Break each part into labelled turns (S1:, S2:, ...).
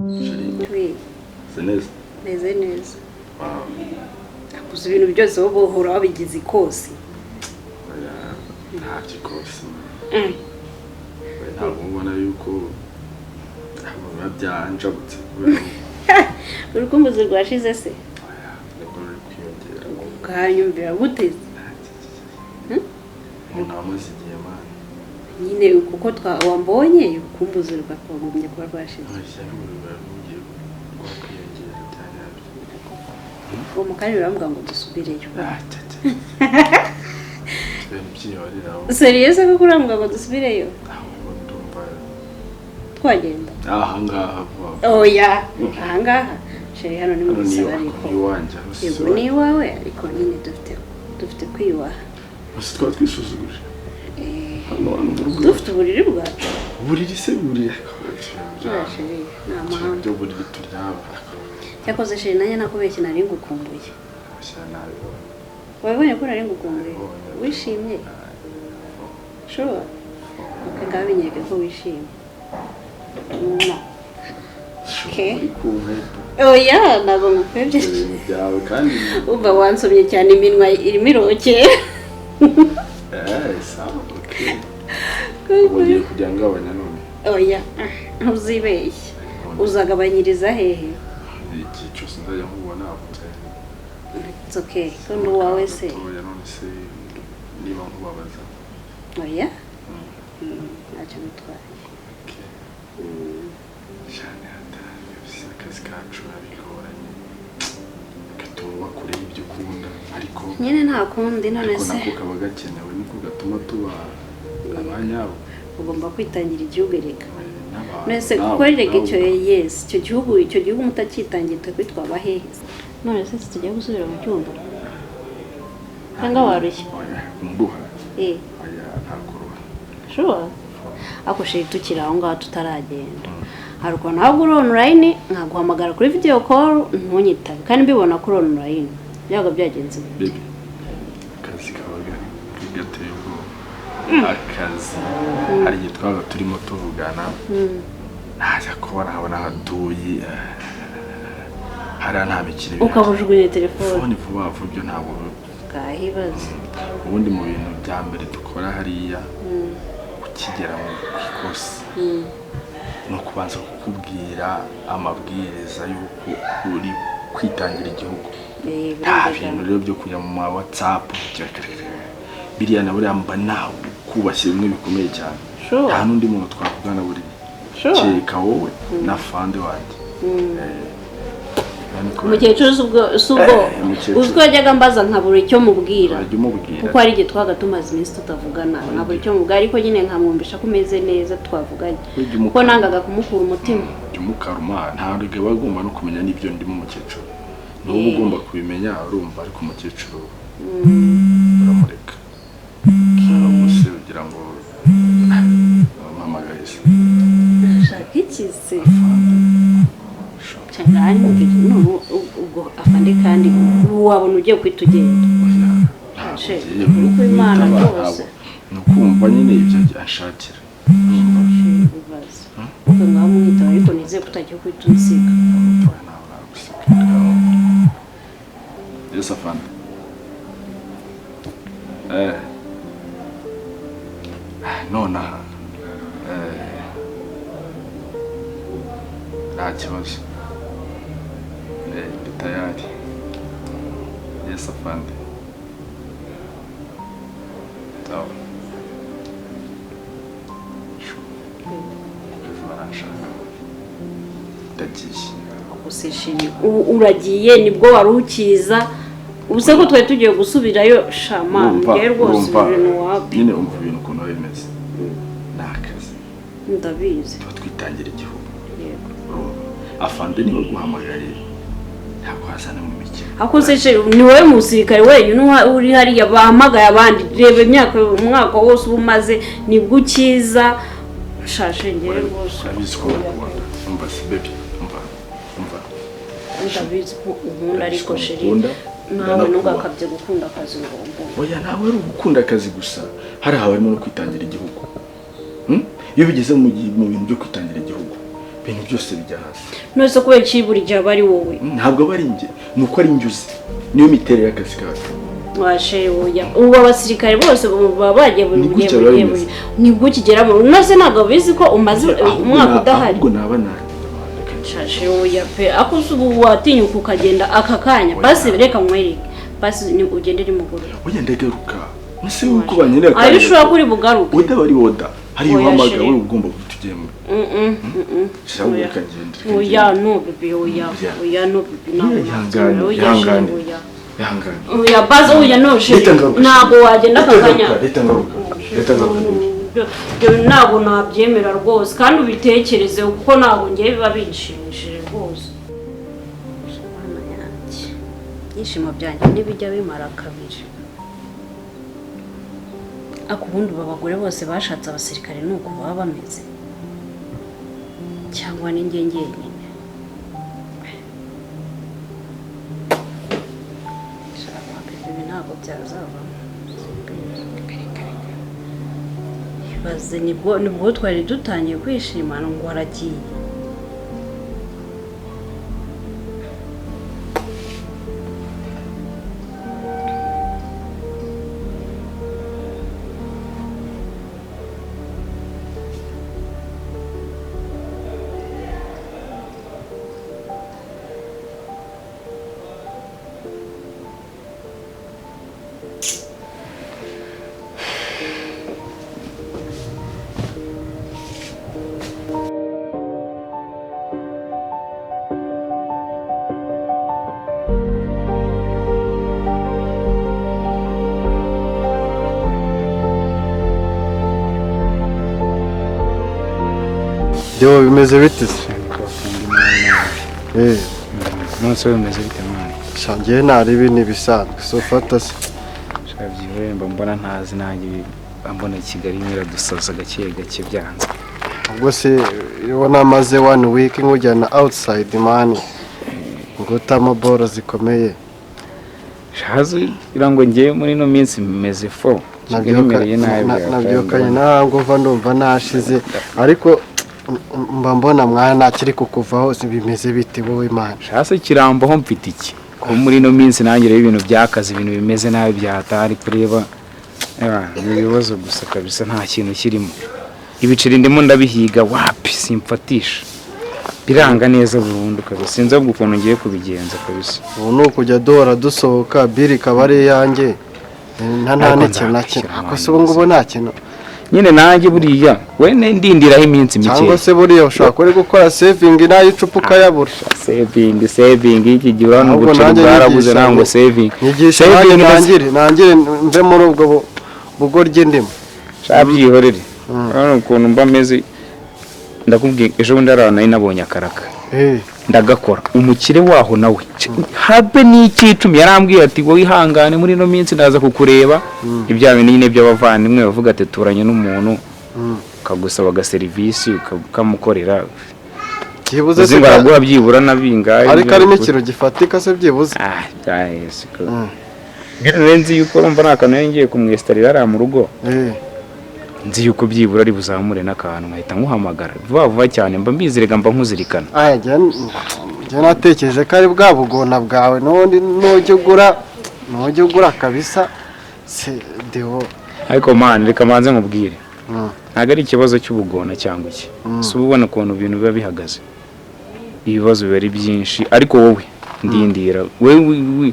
S1: Oui.
S2: Neza.
S1: Neza. Akuze ibintu byose wowe uhora wabigize ikosi.
S2: Nta kikosi. Ntabwo ubona yuko biba byanjabutse kubera
S1: urukumbuzi rwashize se
S2: nibwo ruri kwiyongera
S1: ukahanyumvira guteze
S2: umuntu amaze igihe mani
S1: nyine kuko wambonye urukumbuzi rwakagumye kuba rwashize uwo mukanya uravuga ngo dusubireyo seriye se ko uravuga ngo dusubireyo twagenda
S2: ahangaha
S1: oya ahangaha sheri hano ni mu gisagara ariko yego ni iwawe ariko nyine dufite kwiyubaha
S2: bose twaba twisuzuguje
S1: dufite uburiri bwacu
S2: uburiri se buriri
S1: sheri ni amahanga
S2: byo buriri turyaba
S1: cyakoze sheri nanjye nakubeshye nari ngukumbuye wabonye ko nari ngukumbuye wishimye sure ngabinyereke ko wishimye Okay. Oya ntabwo ngupebye
S2: kandi
S1: uba wansomye cyane iminwa irimo irokeye
S2: sawa ugiye kujya ngabanya none
S1: oya ntuzibeshye uzagabanyiriza hehe
S2: iki cyose ndajya nkubona avutse
S1: it's okay kandi uwawe se
S2: oya none se niba nkubabaza
S1: oya ntacyo bitwaye
S2: cyane hatari akazi kacu abigoranye gatuma kure y'ibyo ukunda ariko
S1: nyine nta kundi none se
S2: nako kaba gakenewe niko gatuma tuba abanyabo
S1: ugomba kwitangira igihugu reka nese kuko rega icyo yes icyo gihugu mutakitangiye twitwa abahehe none se tujya gusubira mu cyumba cyangwa warushye
S2: mbuha
S1: oya
S2: ntakuruha
S1: sure ako shiri tukira aho ngaho tutaragenda hari ukuntu ntabwo uri online nkaguhamagara kuri video call ntunyitabe kandi mbibona kuri online byago byagenze
S2: baby akazi kabaga gateye ubwoba akazi hari igihe twabaga turimo tuvugana najya kubona habona haduyi hariya nta mikino
S1: ukabujugunya telefone
S2: vuba vuba ibyo ntabwo
S1: bwahibaza
S2: ubundi mu bintu bya mbere dukora hariya ukigera mu ikosi no kubanza kukubwira amabwiriza y'uko uri kwitangira igihugu nta bintu rero byo kujya mu WhatsApp biriya na buriya mba nawe kubashye bimwe bikomeye cyane nta n'undi muntu twavugana buri cyeka wowe na fande wanjye
S1: umukecuru subwo uzwo yajyaga mbaza nkabura icyo mubwira kuko ari igihe twaga tumaze iminsi tutavugana nkabura icyo mubwira ariko nyine nkamwumvisha ko umeze neza twavuganye kuko nangaga kumukura umutima
S2: umukaruma ntabwo bagomba no kumenya n'ibyo ndimo umukecuru n'ubu ugomba kubimenya urumva ariko umukecuru uramureka gusa ugira ngo mpamagaye se
S1: nshaka iki se cyangwa ubwo afande kandi wabona ugiye kwita ugenda nuko imana rwose
S2: nukumva nyine ibyo ashakira
S1: ubwo ngaho mwitaba ariko nizeye kutagiye kwita unsiga
S2: yes afande nonaha nta kibazo bitayari yes afande sawa ndagiye
S1: usishimye uragiye nibwo wari ukiza ubuse ko twari tugiye gusubirayo shama ngiye rwose ibintu wapi
S2: nyine umva ibintu ukuntu bimeze ni akazi
S1: ndabizi
S2: tuba twitangira igihugu afande niba guhamagaye ntabwo hasana mu mikino
S1: akoze ni wowe musirikare wenyine uri hariya bahamagaye abandi reba imyaka umwaka wose umaze nibwo ukiza shashe ngiye rwose
S2: abizi ko bakubona umva si baby umva
S1: ndabizi ko unkunda ariko sheri nawe ntugakabye gukunda akazi ngomba
S2: oya nawe ari ugukunda akazi gusa hari harimo no kwitangira igihugu iyo bigeze mu bintu byo kwitangira igihugu ibintu byose bijya hasi
S1: nose kubera iki buri gihe bari wowe
S2: ntabwo bari nge nuko ari injuzi niyo miterere y'akazi kacu
S1: washe oya ubu abasirikare bose baba bagiye buri gihe nibwo kigera mu nose ntabwo bizi ko umaze umwaka udahari
S2: ubwo naba
S1: shashe oya pe akuze ubu watinyuka ukagenda aka kanya basi reka mwereke basi ni ugendere muguru
S2: oya ndagaruka nese uko banyereka
S1: ari ushobora kuri bugaruka
S2: oda bari oda hari impamaga we ugomba kutugema shawe kagende
S1: oya no bibi oya no bibi na
S2: yangane
S1: oya bazo oya no she ntago wagenda akakanya
S2: leta ngaruka
S1: ntabwo nabyemera rwose kandi ubitekereze kuko ntabwo ngiye biba binshimishije rwose ibyishimo byanjye ntibijya bimara kabiri ariko ubundi abagore bose bashatse abasirikare ni uko baba bameze cyangwa ni njye njyenyine ibi ntabwo byazavamo baze nibwo twari dutangiye kwishimana ngo waragiye
S3: Yo bimeze bite
S4: nonse bimeze bite mwana
S3: shangiye ntari ibintu bisanzwe so fata se
S4: shabyiwe mbona ntazi nanjye mbona Kigali nyiradusaza gake gake byanze
S3: ubwo se ubona maze 1 week nkujyana outside man ngo tamaboro zikomeye
S4: shazi irango ngiye muri no minsi meze fo
S3: nabyokanye ntabwo mva ndumva nashize ariko mba mbona mwana nakiri kukuvaho bimeze bite wowe Imana
S4: shase kirambo ho mfite iki ko muri no minsi nangire ibintu byakaze ibintu bimeze nabi byatari kureba ibibazo gusa kabisa nta kintu kirimo ibiciri ndimo ndabihiga wapi simfatisha biranga neza burundu kabisa sinzi ubwo ukuntu ngiye kubigenza kabisa
S3: ubu nukujya dora dusohoka biri kabare yanjye nta n'ikintu nakina akose ubu ngubu nta kintu
S4: nyine nanjye buriya we ndindiraho iminsi mike
S3: cyangwa se buriya ushaka kuri gukora saving nayo icupa ukayabura
S4: saving iki gihe urana ubuceri bwarabuze nango saving
S3: nyigisha nangire mve muri ubwo bugorye ndimo
S4: shabyihorere urana ukuntu mba meze ndakubwiye ejo bundi arana nabonye akaraka ndagakora umukire waho nawe habe n'ikicumi yarambwiye ati wowe ihangane muri no minsi ndaza kukureba ibyawe nyine by'abavandimwe bavuga ati turanye n'umuntu kagusaba ga service ukamukorera
S3: kibuze se
S4: ngaraguha byibura nabingaye
S3: ariko ari n'ikiro gifatika se byibuze
S4: byahesiko nzi yuko urumva nakano ngiye kumwestarira ara mu rugo nzi yuko byibura ari buzamure n'akantu nkahita nkuhamagara vuba cyane mba mbizirega mba nkuzirikana
S3: njye natekereje ko ari bwa bugona bwawe n'ubundi nujya ugura kabisa se dewo
S4: ariko man reka manze nkubwire ntabwo ari ikibazo cy'ubugona cyangwa iki si ubona ukuntu ibintu biba bihagaze ibibazo biba ari byinshi ariko wowe ndindira wewe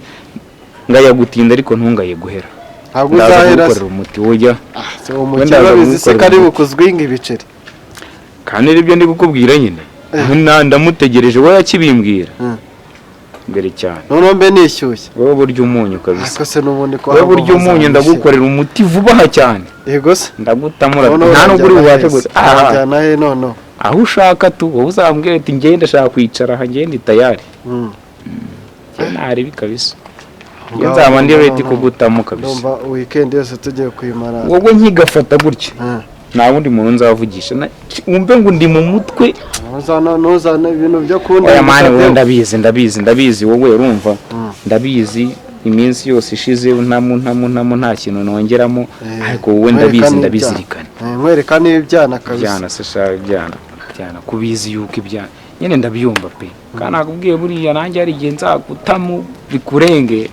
S4: ngayagutinda ariko ntungaye guhera
S3: ntabwo uzahera
S4: umuti wojya
S3: umukira bizi se kari bukuzwinga ibiceri
S4: kandi nibyo ndi gukubwira nyine ndamutegereje wowe yakibimbwira mbere cyane
S3: none mbe nishyushye
S4: wowe burya umunyu kabisa
S3: ariko se nubundi ko
S4: wowe burya umunyu ndagukorera umuti vuba cyane
S3: yego se
S4: ndagutamura nta nubwo uri bubashe gusa
S3: ajyana he none
S4: aho ushaka tu wowe uzambwira ati ngende ndashaka kwicara aha ngende tayari ntari kabisa nzaba ndi ready kugutamo kabisa
S3: ndumva weekend yose tugiye kwimara
S4: wowe nkigafata gutya nta wundi muntu nzavugisha wumve ngo ndi mu mutwe
S3: ntuzana ibintu byo kunda
S4: oya mani wowe ndabizi wowe urumva ndabizi iminsi yose ishize nta kintu nongeramo ariko wowe ndabizirikana
S3: nkwereka n'ibyana kabisa
S4: byana se sha byana cyane kubizi yuko ibya nyine ndabyumva pe kandi nakubwiye buriya nanjye hari igihe nzagutamo bikurenge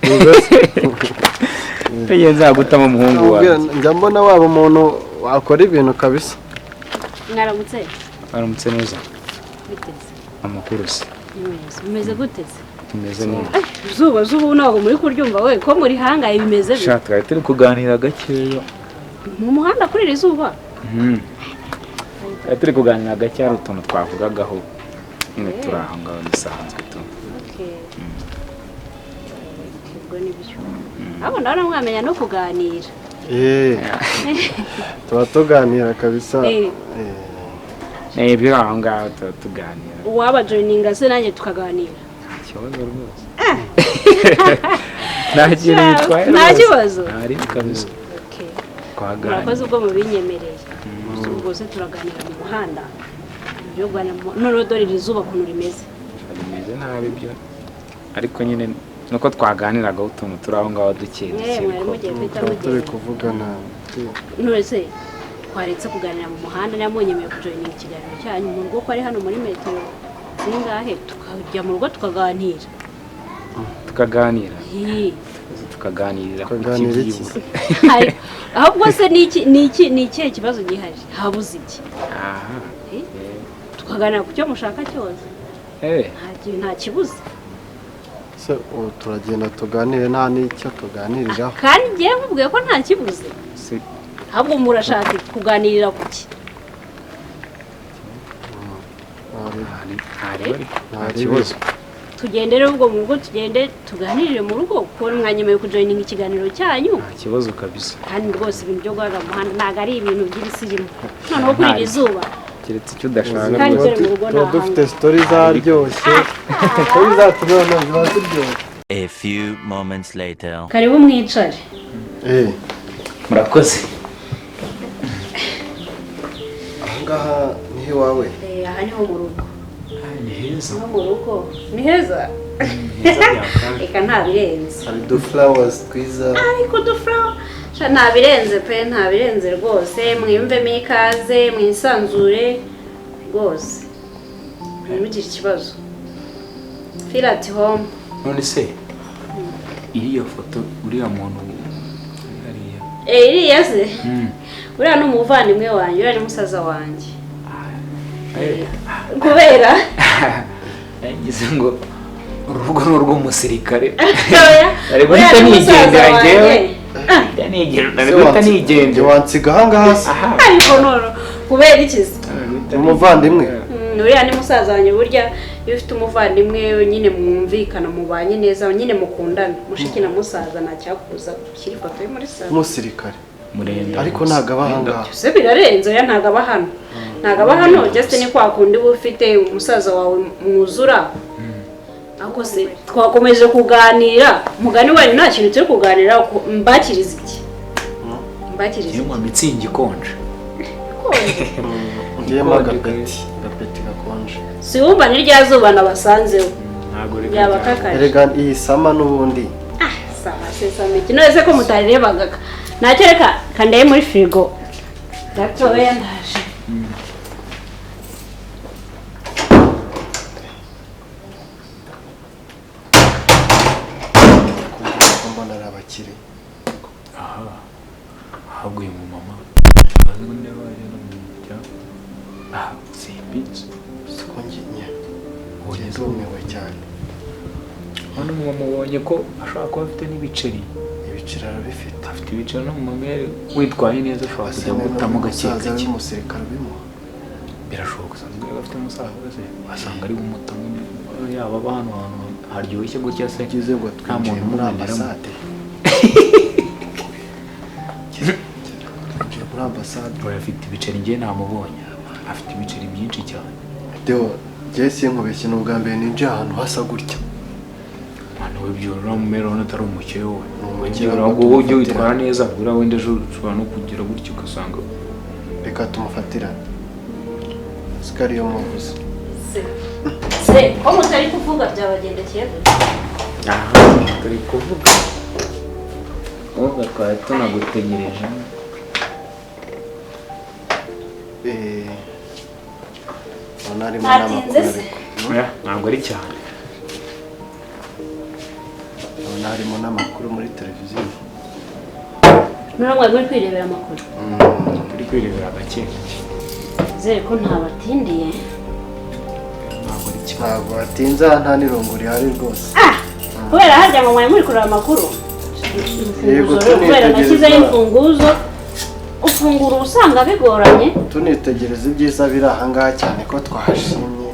S4: igihe nzagutamo umuhungu wawe
S3: njya mbona waba umuntu wakora ibintu kabisa.
S1: Mwaramutse
S4: neza
S1: biteze
S4: amakuru se
S1: bimeze guteze
S4: tumeze neza
S1: zuba ntabwo muri kuryumva we ko muri hangaye bimeze
S4: bite twari turi kuganira gakeya
S1: mu muhanda kuri iri zuba
S4: turi kuganira gake hari utuntu twavugagaho nyine turi aho ngaho dusanzwe tu
S1: ubwo nibyo abo nawe mwamenya no kuganira
S3: tuba tuganira kabisa.
S4: ibyo aho ngaho tuba tuganira
S1: uwaba joininga se nanjye tukaganira
S4: ikibazo rwose nta kintu bitwaye
S1: nta kibazo
S4: ari kabisa
S1: murakoze ubwo mubinyemereye ubwo se turaganira mu muhanda ibyo Rwanda n'urodori izuba ukuntu rimeze
S4: nabi byo ariko nyine nuko twaganiraga utuntu turi aho ngaho dukeye
S3: turi kuvugana
S1: none twaretse kuganira mu muhanda namwenyemeye kujoininga ikiganiro cyanyu mu rugo ko ari hano muri metero zingahe tukajya mu rugo tukaganira
S4: tukaganirira
S3: ku kibyibura
S1: ahubwo se ni ikihe kibazo gihari habuze iki tukaganira ku cyo mushaka cyose nta kibuze
S3: se ubu turagenda tuganire nta n'icyo tuganiriraho
S1: kandi ngiye mubwiye ko nta kibuze ahubwo murashaka kuganirira ku ki
S4: nta kibazo
S1: tugende rero ubwo mu rugo tugende tuganirire mu rugo kuko mwanyemeye kujoininga ikiganiro cyanyu
S4: nta kibazo kabisa
S1: kandi rwose ibintu byo guhaga mu muhanda ntabwo ari ibintu by'ibisirimu noneho kuri iri zuba
S4: keretse icyo udashaka
S1: kandi dore mu rugo
S3: tuba dufite sitori zaryoshye sitori zacu noneho ziba ziryoshye.
S5: A few moments later.
S1: karibu mwicare
S4: murakoze
S3: ahangaha niho iwawe
S1: aha niho mu rugo
S4: ni heza
S1: no mu rugo ni heza reka nta birenze
S3: hari uduflowers twiza
S1: ariko uduflawa nta birenze pe nta birenze rwose mwiyumvemo ikaze mwisanzure rwose ntimugire ikibazo feel at home.
S4: none se iriya foto uriya muntu
S1: iriya se uriya ni umuvandimwe wanjye uriya ni musaza wanjye kubera
S4: yagize ngo urugo ni urw'umusirikare
S1: ari
S4: guhita nigendera njyewe guhita nigendera
S3: wansiga ahangaha se
S1: ariko noro kubera ikizi
S3: umuvandimwe
S1: uriya ni musaza wanjye burya iyo ufite umuvandimwe nyine mwumvikana mubanye neza nyine mukundana mushiki na musaza ntacyakubuza gushyira ifoto ye muri salo
S3: umusirikare ariko ntabwo aba ahangaha
S1: se birarenze oya ntabwo aba hano ntabwo aba hano just ni kwa kundi uba ufite umusaza wawe mwuzura ako se twakomeje kuganira mugani wanyu nta kintu turi kuganira mbakiriza iki mbakiriza
S4: iki mitsingi ikonje
S3: ngiyemo agapeti gakonje
S1: si wumva ni rya zuba nabasanzeho yaba kakari
S3: erega iyi sama n'ubundi
S1: sama se sama iki none se ko mutarebaga ntacyo reka kandaye muri firigo gatoya ndaje
S3: mbona ari abakire
S4: ahubwo uyu mumama simbizi
S3: siko ndumiwe cyane
S4: hano umumama ubonye ko ashobora kuba afite n'ibiceri
S3: arabifite
S4: afite ibiceri no mu mamere witwaye neza ushobora kujya gutamo gake gake
S3: umusirikare ubimuha
S4: birashoboka usanzwe afite umusaza wese wasanga ari umutamu yaba abantu haryoshye gutya se
S3: kize ngo twinjiye muri ambasade muri ambasade
S4: afite ibiceri njye namubonye afite ibiceri byinshi cyane
S3: deo jesi nkubeshye n'ubwa mbere ninjiye ahantu hasa gutya
S4: mwana we byurura mu mero atari umukire wowe wowe ujye witwara neza buriya wenda ejo ushobora no kugira gutya ugasanga
S3: reka tumufatirane sikari yo muvuze
S1: se ko mutari kuvuga byabagendekeye
S4: aha turi kuvuga wowe twari tunagutegereje
S3: narimo n'amakuru
S4: oya ntabwo ari cyane
S3: narimo n'amakuru muri televiziyo
S1: nurangwa muri kwirebera amakuru
S4: turi kwirebera gake
S1: zere ko ntabatindiye
S3: ntabwo batinza nta n'irungu rihari rwose
S1: kubera harya ngo mwari muri kureba amakuru kubera nashyizeho imfunguzo ufungura usanga bigoranye
S3: tunitegereza ibyiza biri ahangaha cyane ko twahashimye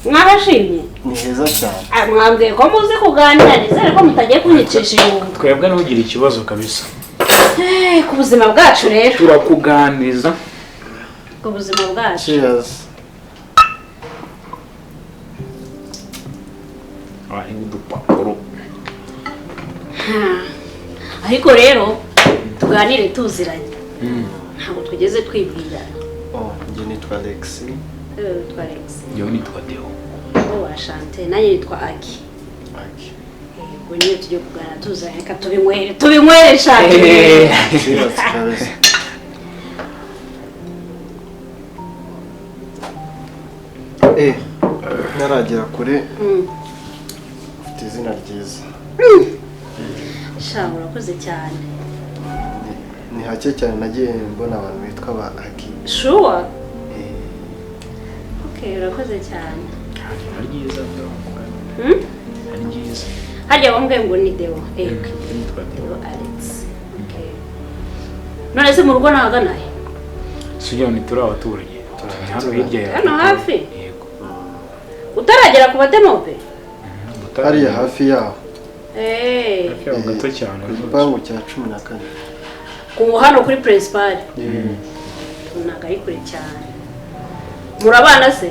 S1: mwabashimye
S3: ni heza cyane
S1: mwambwiye ko muzi kuganira nizere ko mutagiye kunyicisha ibintu
S4: twebwe ntugire ikibazo kabisa
S1: ku buzima bwacu rero
S4: turakuganiriza
S1: ku buzima bwacu
S3: cheers
S4: ari udupapuro
S1: ariko rero tuganire tuziranye ntabwo twigeze twibwira
S3: njye nitwa Alex
S1: nitwa Alex
S4: yewe nitwa Deo
S1: wowe Ashante nanjye nitwa Aki ubwo niyo tujye kuganira tuziranye reka tubinywere Shante
S3: ntaragera kure ufite izina ryiza
S1: sha urakoze cyane
S3: ni hake cyane nagiye mbona abantu bitwa ba Aki
S1: sure okay urakoze cyane
S4: ari byiza ari byiza
S1: harya wambwiye ngo ni Deo
S4: nitwa Deo
S1: Alex none se mu rugo nahaganaye
S4: sujya ni turi abaturage hano hirya ya
S1: hano hafi utaragera ku bademobe
S3: hariya hafi yaho
S4: gato cyane
S3: igipangu cya 14
S1: ku hano kuri principal ntabwo ari kure cyane murabana se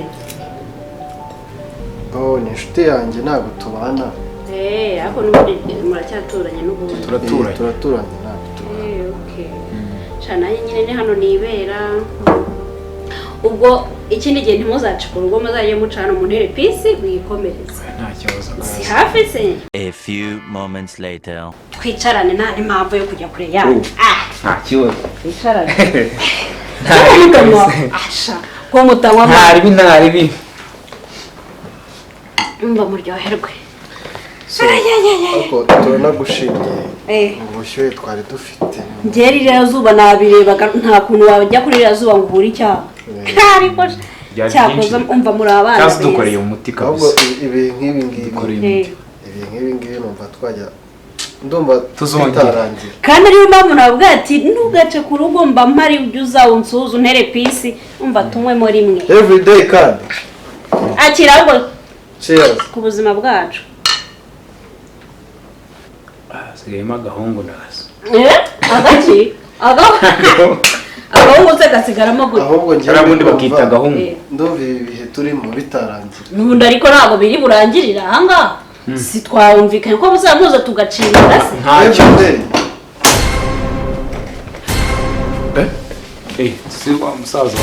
S3: ni inshuti yanjye ntabwo tubana
S1: ariko n'ubundi muracyaturanye n'ubundi
S3: turaturanye ntabwo tubana
S1: okay cyane nyine ni hano nibera ubwo ikindi gihe ntimuzace ku rugo muzajye mucana mu ntebe pisi mwikomereze
S4: nta kibazo
S1: si hafi se
S5: A few moments later.
S1: twicarane nta n'impamvu yo kujya kure yawe
S4: nta kibazo
S1: twicarane asha ko mutanywa
S4: ntaribi
S1: mba muryoherwe
S3: ariko turanagushimiye ubushyuhe twari dufite
S1: njye ririya zuba nabirebaga nta kuntu wajya kuri ririya zuba ngo ubure icyaha ariko cyakoze umva muri abana
S4: cyangwa dukoreye umuti kabisa
S3: ibi nk'ibi ngibi numva twajya ndumva tutarangira
S1: kandi ariyo mpamvu navuga ati ntugace ku rugo mba mpari ujye uzawunsuza untere pisi umva tunywemo rimwe
S3: everyday kandi
S1: akira ahubwo
S3: cheers
S1: ku buzima bwacu
S4: sigayemo agahungu nazo
S1: agaki agahungu se gasigaramo gute
S3: ahubwo njye
S4: arabundi bakita agahungu
S3: ndumva ibi bihe turimo bitarangira
S1: n'ubundi ariko ntabwo biri burangirira ahangaha si twawumvikanye ko muzamuza tugacirira se
S3: ntacyo
S4: si wa musaza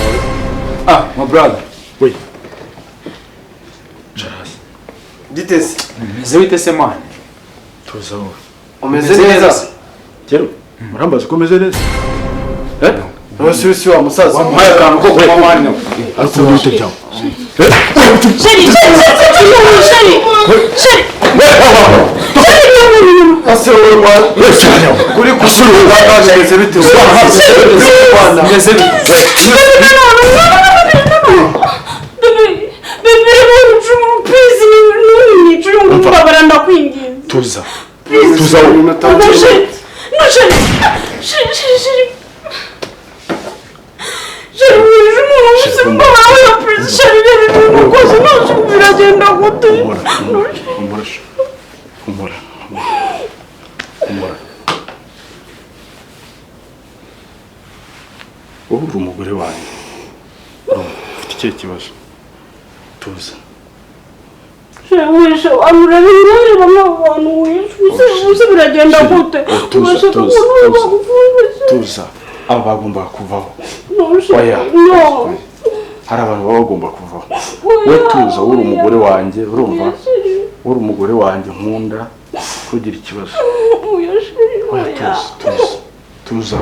S4: wawe my brother
S2: we Charles
S3: gitese
S4: meze bite se man
S2: tuza wowe
S3: umeze neza
S2: kero murambaza ko umeze neza
S3: Ntusi wa musaza
S4: wamuhaye akantu ko kuba mwana
S2: ariko n'icyo cyawe
S1: sheri
S3: asewe kuri kusuru bageze bitewe
S2: tuza wowe uri umugore wanjye ufite ikihe kibazo tuza tuza aba bagomba kuvaho oya hari abantu baba bagomba kuvaho we tuza uri umugore wanjye urumva uri umugore wanjye nkunda kugira ikibazo oya tuza tuza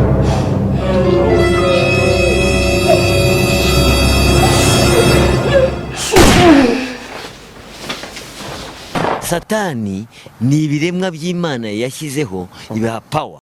S6: satani ni ibiremwa by'Imana yashyizeho ibaha power